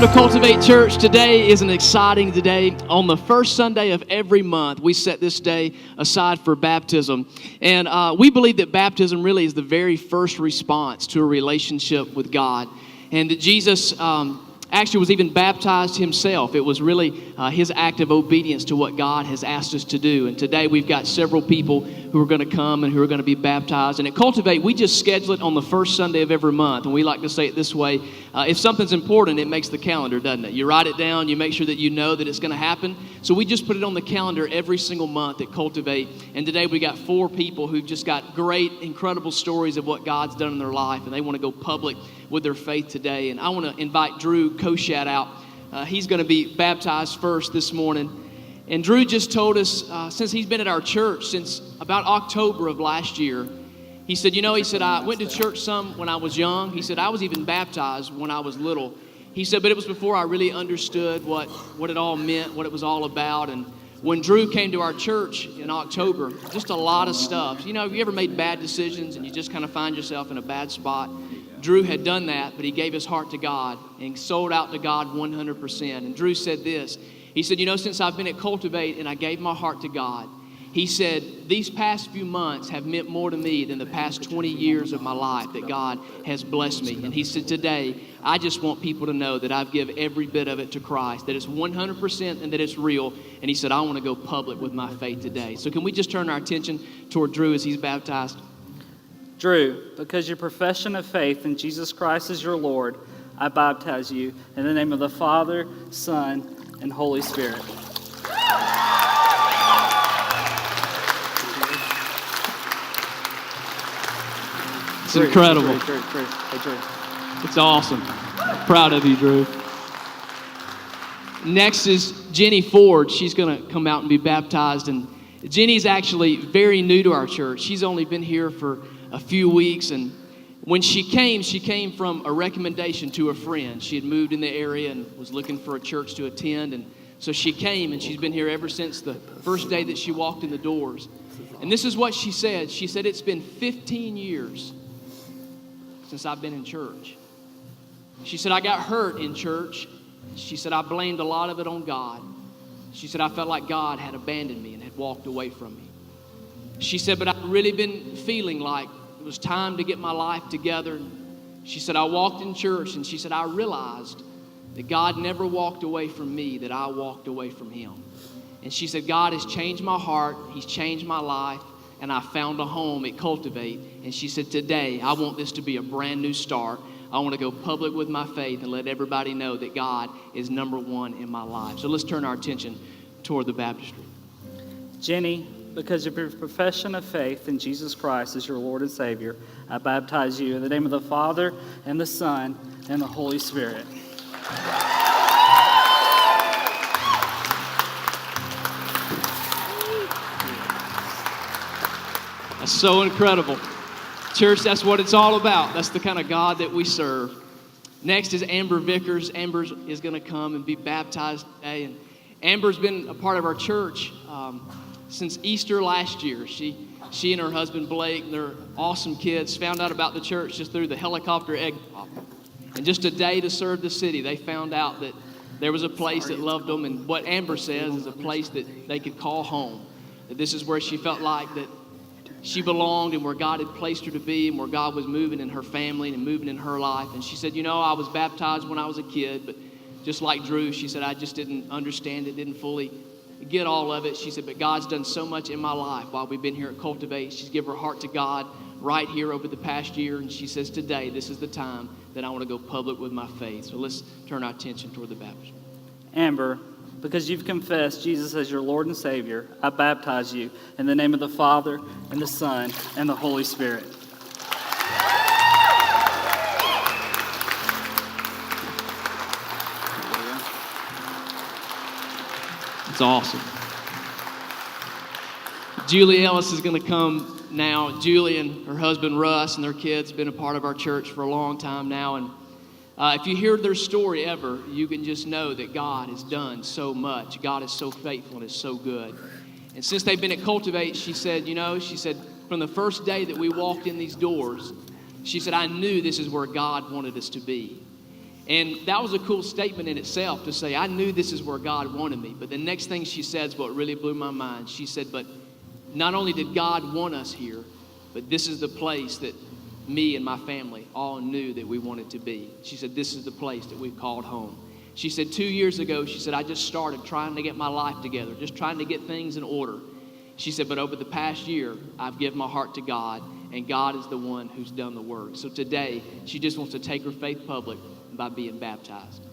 to Cultivate Church. Today is an exciting day. On the first Sunday of every month, we set this day aside for baptism. And we believe that baptism really is the very first response to a relationship with God. And that Jesus actually was even baptized himself. It was really his act of obedience to what God has asked us to do. And today we've got several people who are going to come and who are going to be baptized. And at Cultivate, we just schedule it on the first Sunday of every month. And we like to say it this way: if something's important, it makes the calendar, doesn't it? You write it down, you make sure that you know that it's going to happen. So we just put it on the calendar every single month at Cultivate. And today we got 4 people who've just got great, incredible stories of what God's done in their life. And they want to go public with their faith today. And I want to invite Drew Koshat out. He's going to be baptized first this morning. And Drew just told us, since he's been at our church since about October of last year, he said, I went to church some when I was young. He said, I was even baptized when I was little. He said, but it was before I really understood what it all meant, what it was all about. And when Drew came to our church in October, just a lot of stuff. You ever made bad decisions and you just kind of find yourself in a bad spot? Drew had done that, but he gave his heart to God and sold out to God 100%. And Drew said this. He said, since I've been at Cultivate and I gave my heart to God, he said, these past few months have meant more to me than the past 20 years of my life that God has blessed me. And he said, today, I just want people to know that I've given every bit of it to Christ, that it's 100% and that it's real. And he said, I want to go public with my faith today. So can we just turn our attention toward Drew as he's baptized? Drew, because your profession of faith in Jesus Christ is your Lord, I baptize you in the name of the Father, Son, and Holy Spirit. It's incredible. Drew. It's awesome. Proud of you, Drew. Next is Jenny Ford. She's going to come out and be baptized. And Jenny's actually very new to our church. She's only been here for a few weeks. And when she came from a recommendation to a friend. She had moved in the area and was looking for a church to attend. And so she came, and she's been here ever since the first day that she walked in the doors. And this is what she said. She said, it's been 15 years since I've been in church. She said, I got hurt in church. She said, I blamed a lot of it on God. She said, I felt like God had abandoned me and had walked away from me. She said, but I've really been feeling like it was time to get my life together. She said, I walked in church, and she said, I realized that God never walked away from me, that I walked away from him. And she said, God has changed my heart. He's changed my life. And I found a home at Cultivate. And she said, today, I want this to be a brand new start. I want to go public with my faith and let everybody know that God is number one in my life. So let's turn our attention toward the baptistry. Jenny, because of your profession of faith in Jesus Christ as your Lord and Savior, I baptize you in the name of the Father, and the Son, and the Holy Spirit. That's so incredible. Church, that's what it's all about. That's the kind of God that we serve. Next is Amber Vickers. Amber is going to come and be baptized today. And Amber's been a part of our church since Easter last year. She and her husband Blake, and their awesome kids, found out about the church just through the helicopter egg drop. And just a day to serve the city, they found out that there was a place that loved them. And what Amber says is a place that they could call home. That this is where she felt like that she belonged and where God had placed her to be and where God was moving in her family and moving in her life. And she said, I was baptized when I was a kid, but just like Drew, she said, I just didn't understand it, didn't fully get all of it. She said, but God's done so much in my life while we've been here at Cultivate. She's given her heart to God right here over the past year. And she says, today, this is the time that I want to go public with my faith. So let's turn our attention toward the baptistry. Amber, because you've confessed Jesus as your Lord and Savior, I baptize you in the name of the Father, and the Son, and the Holy Spirit. It's awesome. Julie Ellis is going to come now. Julie and her husband Russ and their kids have been a part of our church for a long time now. And if you hear their story ever, you can just know that God has done so much. God is so faithful and is so good. And since they've been at Cultivate, she said, from the first day that we walked in these doors, she said, I knew this is where God wanted us to be. And that was a cool statement in itself to say, I knew this is where God wanted me. But the next thing she said is what really blew my mind. She said, but not only did God want us here, but this is the place that me and my family all knew that we wanted to be. She said, this is the place that we've called home. She said 2 years ago, she said, I just started trying to get my life together, just trying to get things in order. She said, but over the past year, I've given my heart to God, and God is the one who's done the work. So today, she just wants to take her faith public by being baptized.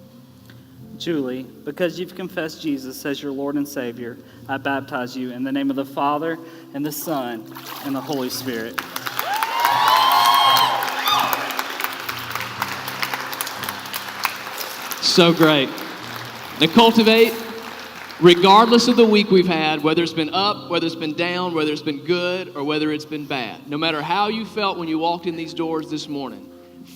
Julie, because you've confessed Jesus as your Lord and Savior, I baptize you in the name of the Father, and the Son, and the Holy Spirit. So great. Now, Cultivate, regardless of the week we've had, whether it's been up, whether it's been down, whether it's been good, or whether it's been bad, no matter how you felt when you walked in these doors this morning,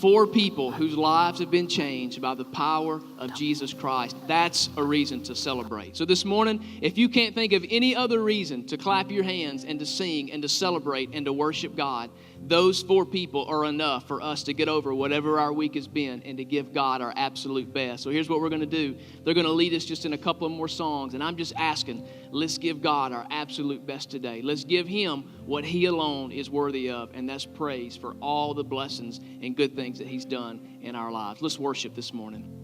4 people whose lives have been changed by the power of Jesus Christ. That's a reason to celebrate. So this morning, if you can't think of any other reason to clap your hands and to sing and to celebrate and to worship God, those 4 people are enough for us to get over whatever our week has been and to give God our absolute best. So here's what we're going to do. They're going to lead us just in a couple of more songs, and I'm just asking, let's give God our absolute best today. Let's give Him what He alone is worthy of, and that's praise for all the blessings and good things that He's done in our lives. Let's worship this morning.